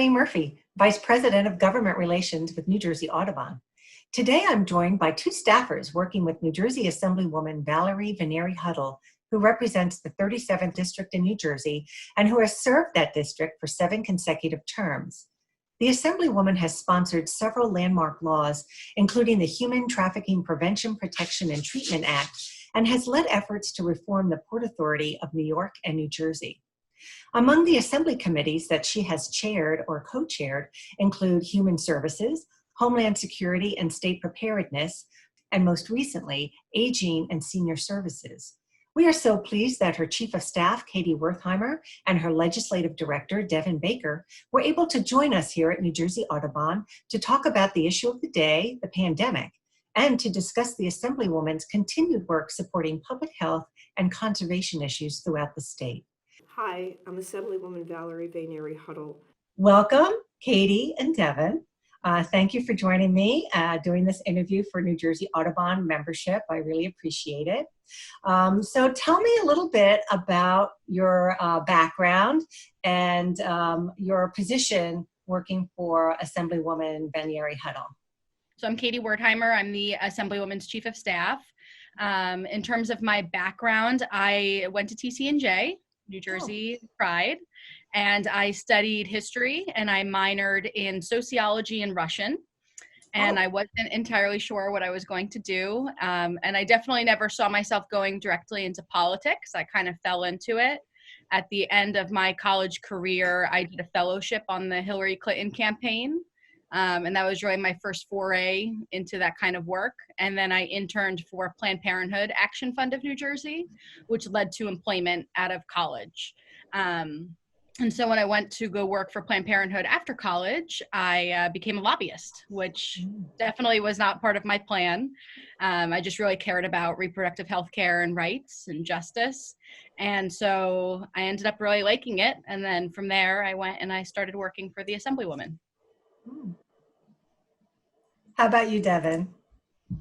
Eileen Murphy, Vice President of Government Relations with New Jersey Audubon. Today I'm joined by two staffers working with New Jersey Assemblywoman Valerie Venneri-Huddle, who represents the 37th District in New Jersey and who has served that district for 7 consecutive terms. The Assemblywoman has sponsored several landmark laws, including the Human Trafficking Prevention, Protection, and Treatment Act, and has led efforts to reform the Port Authority of New York and New Jersey. Among the Assembly committees that she has chaired or co-chaired include Human Services, Homeland Security and State Preparedness, and most recently, Aging and Senior Services. We are so pleased that her Chief of Staff, Katie Wertheimer, and her Legislative Director, Devin Baker, were able to join us here at New Jersey Audubon to talk about the issue of the day, the pandemic, and to discuss the Assemblywoman's continued work supporting public health and conservation issues throughout the state. Hi, I'm Assemblywoman Valerie Venneri-Huddle. Welcome, Katie and Devin. Thank you for joining me doing this interview for New Jersey Audubon membership. I really appreciate it. So tell me a little bit about your background and your position working for Assemblywoman Venneri-Huddle. So I'm Katie Wertheimer. I'm the Assemblywoman's Chief of Staff. In terms of my background, I went to TCNJ, New Jersey Pride, and I studied history and I minored in sociology and Russian. And I wasn't entirely sure what I was going to do. And I definitely never saw myself going directly into politics. I kind of fell into it. At the end of my college career, I did a fellowship on the Hillary Clinton campaign. And that was really my first foray into that kind of work. And then I interned for Planned Parenthood Action Fund of New Jersey, which led to employment out of college. And so when I went to go work for Planned Parenthood after college, I became a lobbyist, which definitely was not part of my plan. I just really cared about reproductive health care and rights and justice. And so I ended up really liking it. And then from there, I went and I started working for the Assemblywoman. How about you, Devin?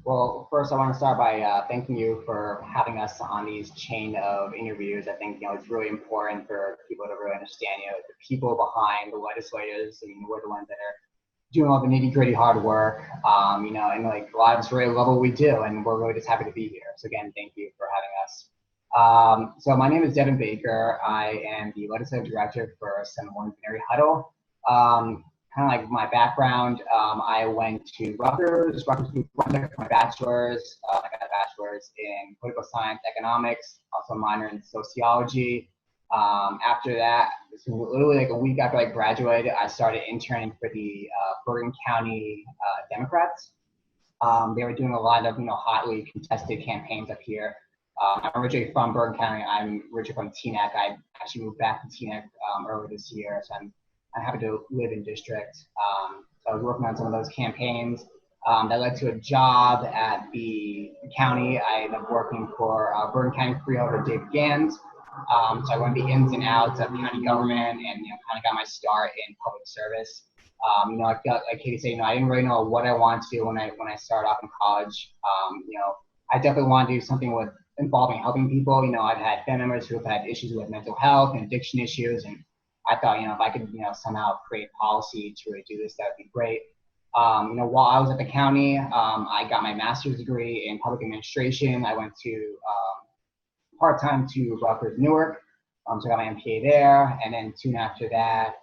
Well, first I want to start by thanking you for having us on these chain of interviews. I think, it's really important for people to really understand, the people behind the legislators. We're the ones that are doing all the nitty gritty hard work, and like a lot of us really love what we do, and we're really just happy to be here. So again, thank you for having us. So my name is Devin Baker. I am the Legislative Director for Assemblywoman Venneri-Huddle. Kind of like my background, I went to Rutgers New Brunswick for my bachelor's. I got a bachelor's in political science, economics, also a minor in sociology. After that, literally like a week after I graduated, I started interning for the Bergen County Democrats. They were doing a lot of hotly contested campaigns up here. I'm originally from Bergen County. I'm originally from Teaneck. I actually moved back to Teaneck earlier this year, so I'm happy to live in district. So I was working on some of those campaigns. That led to a job at the county. I ended up working for Bergen County Freeholder David Gans. So I went the ins and outs of county government and kind of got my start in public service. Like Katie said, I didn't really know what I wanted to do when I started off in college. I definitely wanted to do something involving helping people. I've had family members who have had issues with mental health and addiction issues, and I thought, if I could, somehow create policy to really do this, that would be great. While I was at the county, I got my master's degree in public administration. I went to part-time to Rutgers Newark, so I got my MPA there. And then soon after that,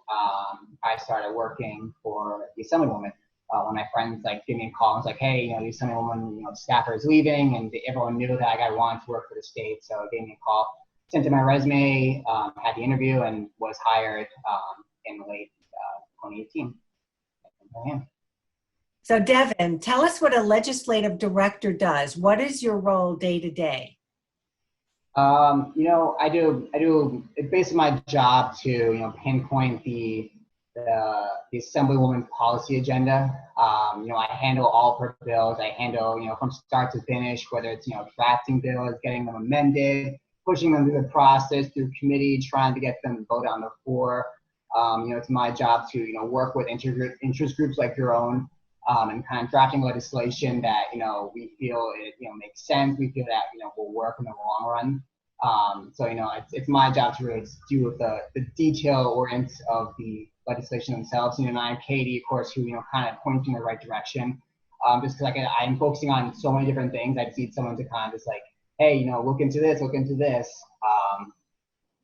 I started working for the Assemblywoman. When my friends gave me a call, I was like, hey, the Assemblywoman, staffer is leaving, and everyone knew that I wanted to work for the state, so they gave me a call. Sent in my resume, had the interview, and was hired in late 2018. So Devin, tell us what a legislative director does. What is your role day to day? I do. It's basically my job to pinpoint the Assemblywoman's policy agenda. I handle all of her bills. I handle from start to finish, whether it's drafting bills, getting them amended, pushing them through the process, through committee, trying to get them voted on the floor. It's my job to, work with interest groups like your own, and kind of drafting legislation that, we feel it, makes sense. We feel that, will work in the long run. So, it's my job to really do with the detail orient of the legislation themselves. And I'm Katie, of course, who, kind of points in the right direction. Just because I'm focusing on so many different things, I just need someone to kind of just like, hey, look into this, look into this.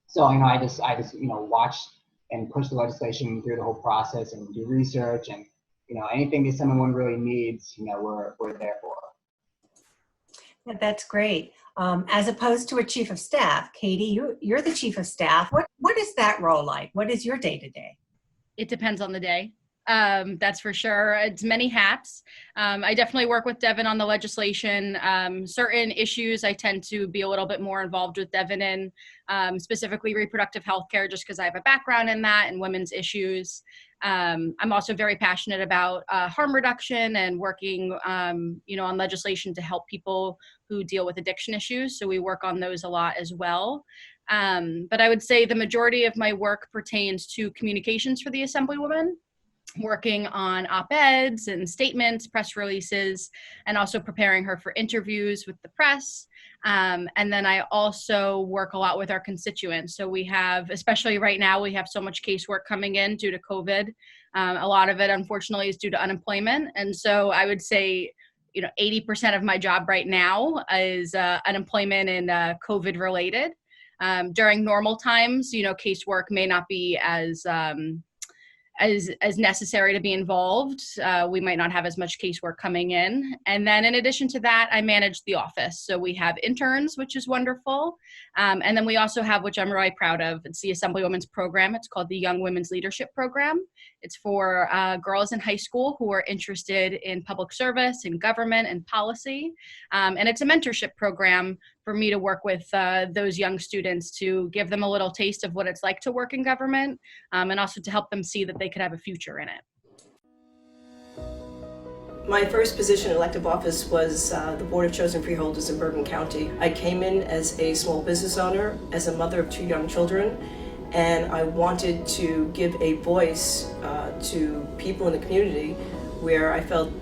So, I just, watch and push the legislation through the whole process and do research and, anything that someone really needs, we're there for. Yeah, that's great. As opposed to a chief of staff, Katie, you're the chief of staff. What is that role like? What is your day to day? It depends on the day. That's for sure. It's many hats. I definitely work with Devin on the legislation. Certain issues I tend to be a little bit more involved with Devin in, specifically reproductive health care, just because I have a background in that and women's issues. I'm also very passionate about harm reduction and working, on legislation to help people who deal with addiction issues. So we work on those a lot as well. But I would say the majority of my work pertains to communications for the Assemblywoman, working on op-eds and statements, press releases, and also preparing her for interviews with the press. And then I also work a lot with our constituents. So we have, especially right now, we have so much casework coming in due to COVID. A lot of it, unfortunately, is due to unemployment. And so I would say, 80% of my job right now is unemployment and COVID related. During normal times, casework may not be as necessary to be involved. We might not have as much casework coming in. And then in addition to that, I manage the office. So we have interns, which is wonderful. And then we also have, which I'm really proud of, it's the Assemblywomen's program. It's called the Young Women's Leadership Program. It's for girls in high school who are interested in public service and government and policy. And it's a mentorship program for me to work with those young students to give them a little taste of what it's like to work in government, and also to help them see that they could have a future in it. My first position in elective office was the Board of Chosen Freeholders in Bergen County. I came in as a small business owner, as a mother of 2 young children, and I wanted to give a voice to people in the community where I felt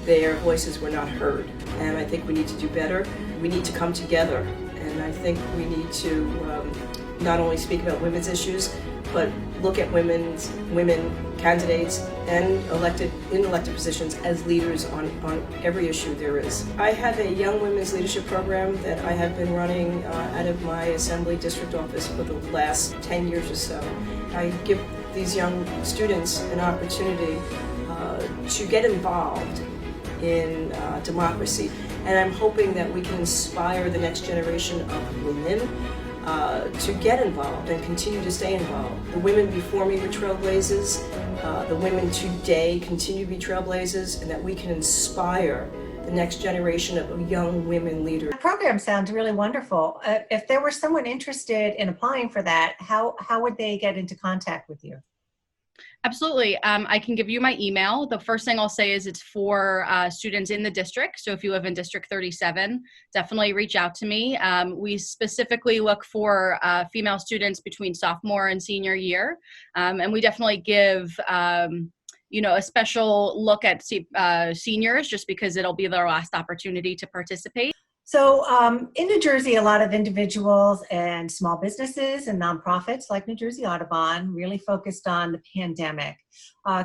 their voices were not heard. And I think we need to do better. We need to come together, and I think we need to not only speak about women's issues, but look at women candidates and elected positions as leaders on every issue there is. I have a Young Women's Leadership Program that I have been running out of my Assembly District Office for the last 10 years or so. I give these young students an opportunity to get involved in democracy. And I'm hoping that we can inspire the next generation of women to get involved and continue to stay involved. The women before me were trailblazers. The women today continue to be trailblazers, and that we can inspire the next generation of young women leaders. The program sounds really wonderful. If there were someone interested in applying for that, how would they get into contact with you? Absolutely. I can give you my email. The first thing I'll say is it's for students in the district. So if you live in District 37, definitely reach out to me. We specifically look for female students between sophomore and senior year. And we definitely give a special look at seniors, just because it'll be their last opportunity to participate. So in New Jersey, a lot of individuals and small businesses and nonprofits like New Jersey Audubon really focused on the pandemic.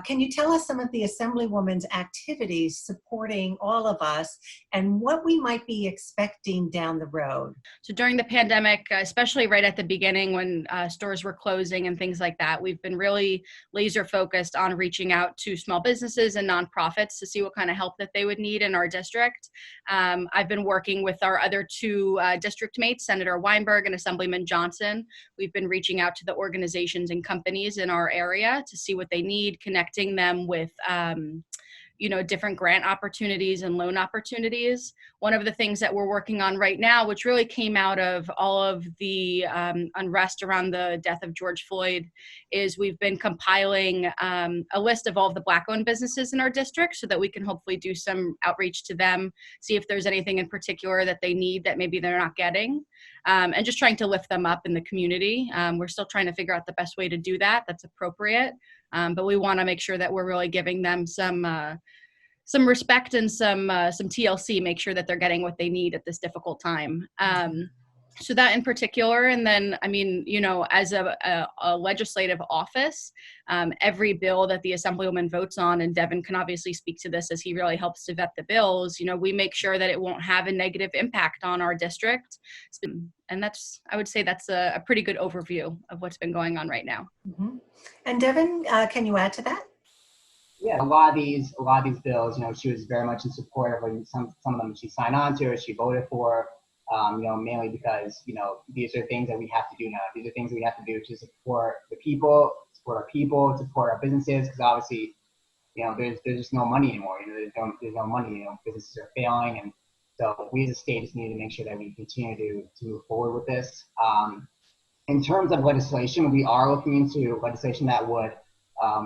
Can you tell us some of the Assemblywoman's activities supporting all of us and what we might be expecting down the road? So during the pandemic, especially right at the beginning when stores were closing and things like that, we've been really laser focused on reaching out to small businesses and nonprofits to see what kind of help that they would need in our district. I've been working with our other 2 district mates, Senator Weinberg and Assemblyman Johnson. We've been reaching out to the organizations and companies in our area to see what they need, connecting them with different grant opportunities and loan opportunities. One of the things that we're working on right now, which really came out of all of the unrest around the death of George Floyd, is we've been compiling a list of all of the Black-owned businesses in our district so that we can hopefully do some outreach to them, see if there's anything in particular that they need that maybe they're not getting, and just trying to lift them up in the community. We're still trying to figure out the best way to do that that's appropriate, but we want to make sure that we're really giving them some respect and some TLC, make sure that they're getting what they need at this difficult time. So that in particular, and then, I mean, you know, as a legislative office, every bill that the Assemblywoman votes on, and Devin can obviously speak to this as he really helps to vet the bills, you know, we make sure that it won't have a negative impact on our district. And that's, I would say that's a pretty good overview of what's been going on right now. Mhm. And Devin, can you add to that? Yeah, a lot of these bills, you know, she was very much in support of, and some of them she signed on to or she voted for. You know, mainly because, you know, these are things that we have to do now. These are things we have to do to support the people, support our businesses, because obviously, you know, there's just no money anymore. You know, there's no money. You know, businesses are failing, and so we as a state just need to make sure that we continue to move forward with this. In terms of legislation, we are looking into legislation that would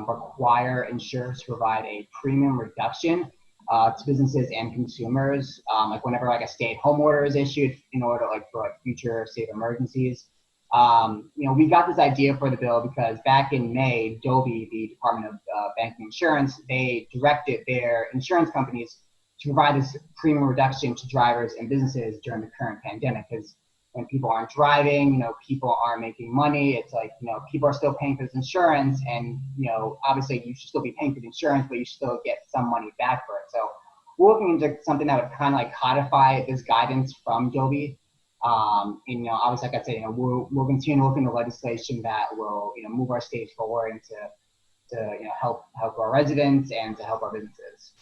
require insurers to provide a premium reduction to businesses and consumers, like whenever like a stay-at-home order is issued in order for future state emergencies. You know, we got this idea for the bill because back in May, DOBI, the Department of Banking and Insurance, they directed their insurance companies to provide this premium reduction to drivers and businesses during the current pandemic. Because when people aren't driving, you know, people aren't making money. It's like, you know, people are still paying for this insurance, and, you know, obviously you should still be paying for the insurance, but you should still get some money back for it. So we're looking into something that would kind of like codify this guidance from DOBI. And, you know, obviously, like I said, you know, we'll continue to look into legislation that will, you know, move our state forward and to you know, help our residents and to help our businesses.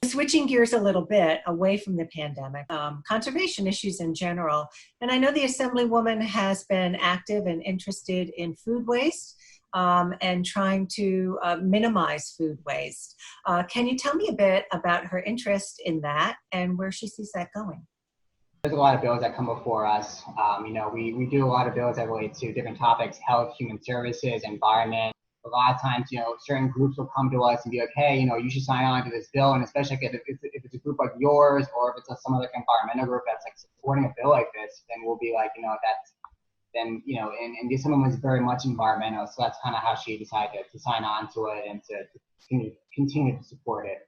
Switching gears a little bit away from the pandemic, conservation issues in general. And I know the Assemblywoman has been active and interested in food waste and trying to minimize food waste. Can you tell me a bit about her interest in that and where she sees that going? There's a lot of bills that come before us. You know, we do a lot of bills that relate to different topics: health, human services, environment. A lot of times, you know, certain groups will come to us and be like, hey, you know, you should sign on to this bill. And especially if it's a group like yours, or if it's some other environmental group that's like supporting a bill like this, then we'll be like, you know, then, you know, and this woman was very much environmental. So that's kind of how she decided to sign on to it and to continue to support it.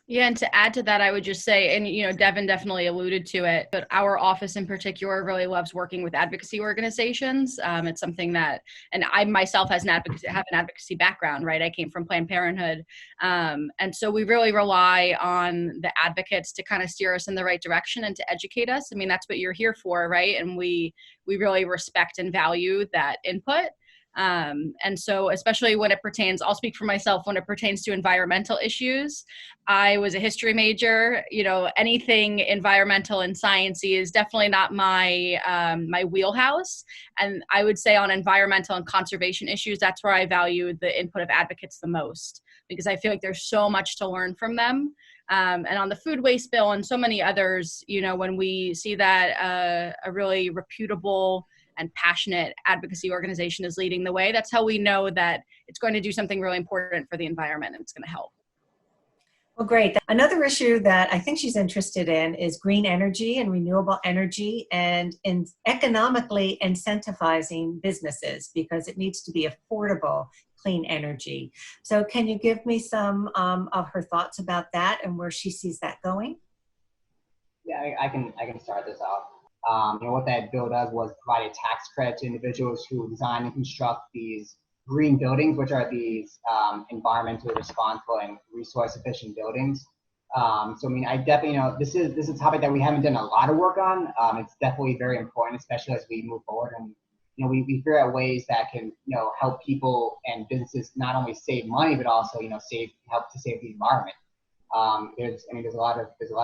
Yeah, and to add to that, I would just say, and, you know, Devin definitely alluded to it, but our office in particular really loves working with advocacy organizations. It's something that, and I myself have an advocacy background, right? I came from Planned Parenthood. And so we really rely on the advocates to kind of steer us in the right direction and to educate us. I mean, that's what you're here for, right? And we really respect and value that input. And so especially when it pertains, I'll speak for myself, when it pertains to environmental issues, I was a history major. You know, anything environmental and sciencey is definitely not my my wheelhouse. And I would say on environmental and conservation issues, that's where I value the input of advocates the most, because I feel like there's so much to learn from them. And on the food waste bill and so many others, you know, when we see that a really reputable and passionate advocacy organization is leading the way, that's how we know that it's going to do something really important for the environment and it's going to help. Well, great. Another issue that I think she's interested in is green energy and renewable energy, and in economically incentivizing businesses, because it needs to be affordable, clean energy. So can you give me some of her thoughts about that and where she sees that going? Yeah, I can start this off. You know, what that bill does was provide a tax credit to individuals who design and construct these green buildings, which are these environmentally responsible and resource efficient buildings. So I mean, I definitely, you know, this is a topic that we haven't done a lot of work on. It's definitely very important, especially as we move forward, and, you know, we figure out ways that can, you know, help people and businesses not only save money, but also, you know, help to save the environment. There's a lot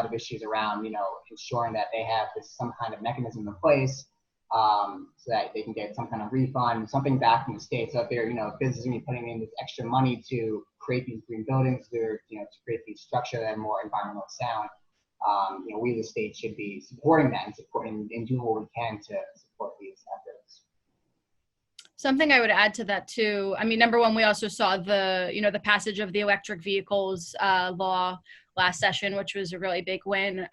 of issues around, you know, ensuring that they have some kind of mechanism in place, so that they can get some kind of refund, something back from the state. So if they're, you know, businesses are putting in this extra money to create these green buildings, you know, to create these structures that are more environmentally sound, you know, we as a state should be supporting that and supporting and doing what we can to support these efforts. Something I would add to that too. I mean, number one, we also saw the passage of the electric vehicles law last session, which was a really big win.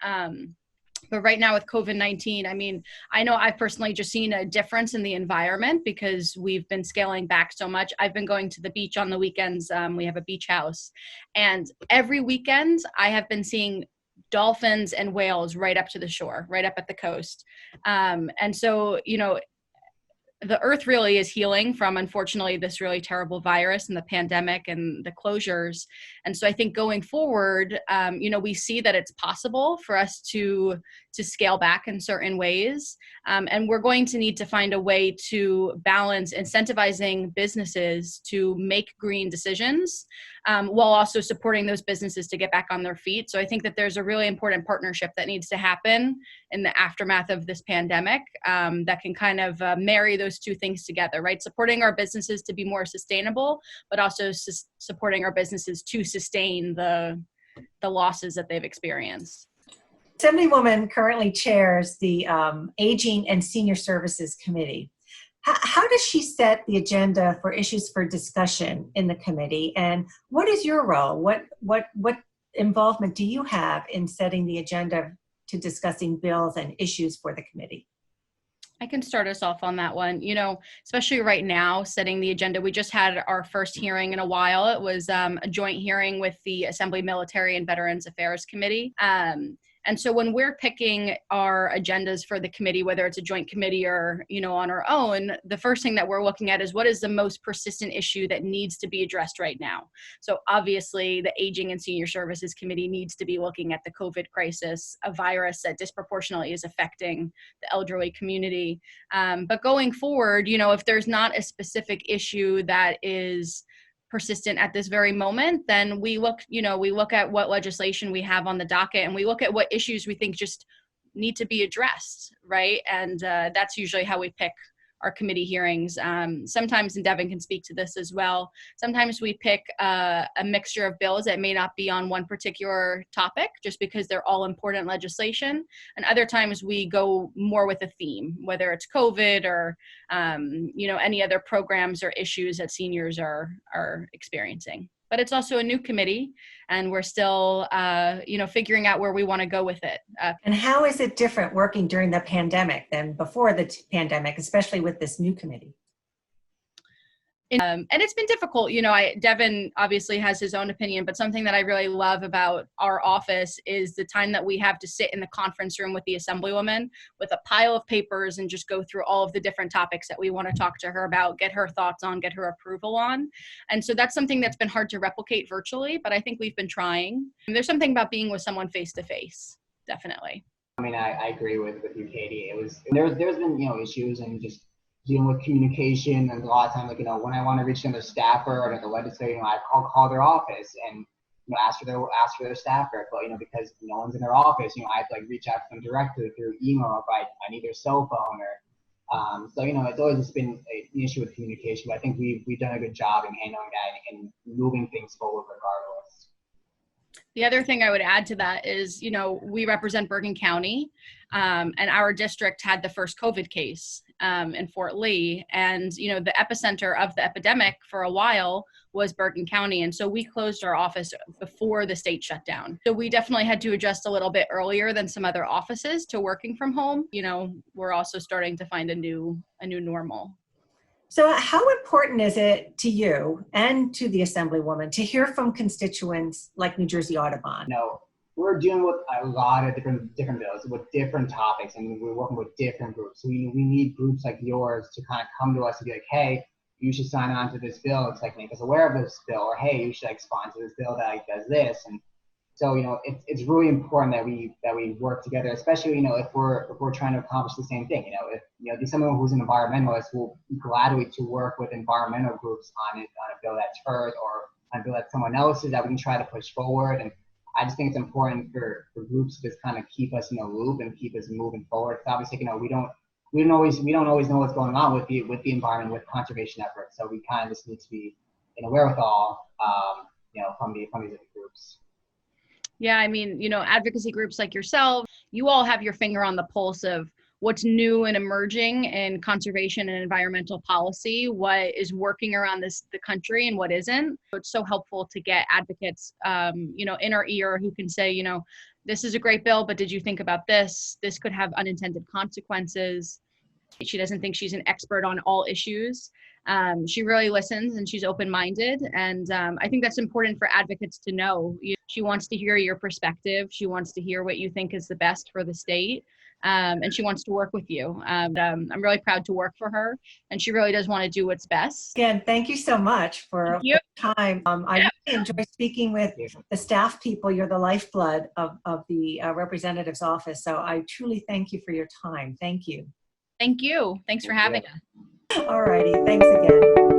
But right now with COVID-19, I mean, I know I've personally just seen a difference in the environment because we've been scaling back so much. I've been going to the beach on the weekends. We have a beach house, and every weekend I have been seeing dolphins and whales right up to the shore, right up at the coast. And so, the earth really is healing from, unfortunately, this really terrible virus and the pandemic and the closures. And so I think going forward, we see that it's possible for us to scale back in certain ways. And we're going to need to find a way to balance incentivizing businesses to make green decisions while also supporting those businesses to get back on their feet. So I think that there's a really important partnership that needs to happen in the aftermath of this pandemic that can kind of marry those two things together, right? Supporting our businesses to be more sustainable, but also supporting our businesses to sustain the losses that they've experienced. Assemblywoman currently chairs the Aging and Senior Services Committee. How does she set the agenda for issues for discussion in the committee? And what is your role? What involvement do you have in setting the agenda to discussing bills and issues for the committee? I can start us off on that one. Especially right now, setting the agenda. We just had our first hearing in a while. It was a joint hearing with the Assembly Military and Veterans Affairs Committee. And so when we're picking our agendas for the committee, whether it's a joint committee or, on our own, the first thing that we're looking at is what is the most persistent issue that needs to be addressed right now. So obviously the Aging and Senior Services Committee needs to be looking at the COVID crisis, a virus that disproportionately is affecting the elderly community. But going forward, if there's not a specific issue that is persistent at this very moment, then we look at what legislation we have on the docket, and we look at what issues we think just need to be addressed, right? And that's usually how we pick our committee hearings. Sometimes, and Devin can speak to this as well, sometimes we pick a mixture of bills that may not be on one particular topic just because they're all important legislation. And other times we go more with a theme, whether it's COVID or any other programs or issues that seniors are experiencing. But it's also a new committee, and we're still, figuring out where we want to go with it. And how is it different working during the pandemic than before the pandemic, especially with this new committee? And it's been difficult. Devin obviously has his own opinion, but something that I really love about our office is the time that we have to sit in the conference room with the Assemblywoman with a pile of papers and just go through all of the different topics that we want to talk to her about, get her thoughts on, get her approval on. And so that's something that's been hard to replicate virtually, but I think we've been trying. And there's something about being with someone face to face, definitely. I mean, I agree with you, Katie. There's been, issues and just dealing with communication, and a lot of times, when I want to reach another staffer or another legislator, I'll call their office and ask for their staffer. But because no one's in their office, I have to reach out to them directly through email if I need their cell phone or so it's always just been an issue with communication. But I think we've done a good job in handling that and moving things forward regardless. The other thing I would add to that is, we represent Bergen County, and our district had the first COVID case in Fort Lee. And, the epicenter of the epidemic for a while was Bergen County. And so we closed our office before the state shut down. So we definitely had to adjust a little bit earlier than some other offices to working from home. We're also starting to find a new normal. So how important is it to you and to the Assemblywoman to hear from constituents like New Jersey Audubon? We're dealing with a lot of different bills with different topics, and we're working with different groups. So we need groups like yours to kind of come to us and be like, hey, you should sign on to this bill. It's make us aware of this bill, or hey, you should sponsor this bill that does this. And so it's really important that we work together, especially if we're trying to accomplish the same thing. If someone who's an environmentalist will be gladly to work with environmental groups on a bill that's hers or on a bill that someone else's that we can try to push forward. And I just think it's important for groups to just kind of keep us in the loop and keep us moving forward. Because obviously, we don't always know what's going on with the environment, with conservation efforts. So we kind of just need to be in a wherewithal, from these other groups. Yeah, advocacy groups like yourself, you all have your finger on the pulse of what's new and emerging in conservation and environmental policy, what is working around the country and what isn't. So it's so helpful to get advocates, in our ear who can say, this is a great bill, but did you think about this? This could have unintended consequences. She doesn't think she's an expert on all issues. She really listens and she's open-minded. And I think that's important for advocates to know. She wants to hear your perspective. She wants to hear what you think is the best for the state. And she wants to work with you. I'm really proud to work for her, and she really does want to do what's best. Again, thank you so much for Thank you. the time. I really enjoy speaking with the staff people. You're the lifeblood of the representative's office. So I truly thank you for your time. Thank you. Thank you. Thanks for having us. All righty. Thanks again.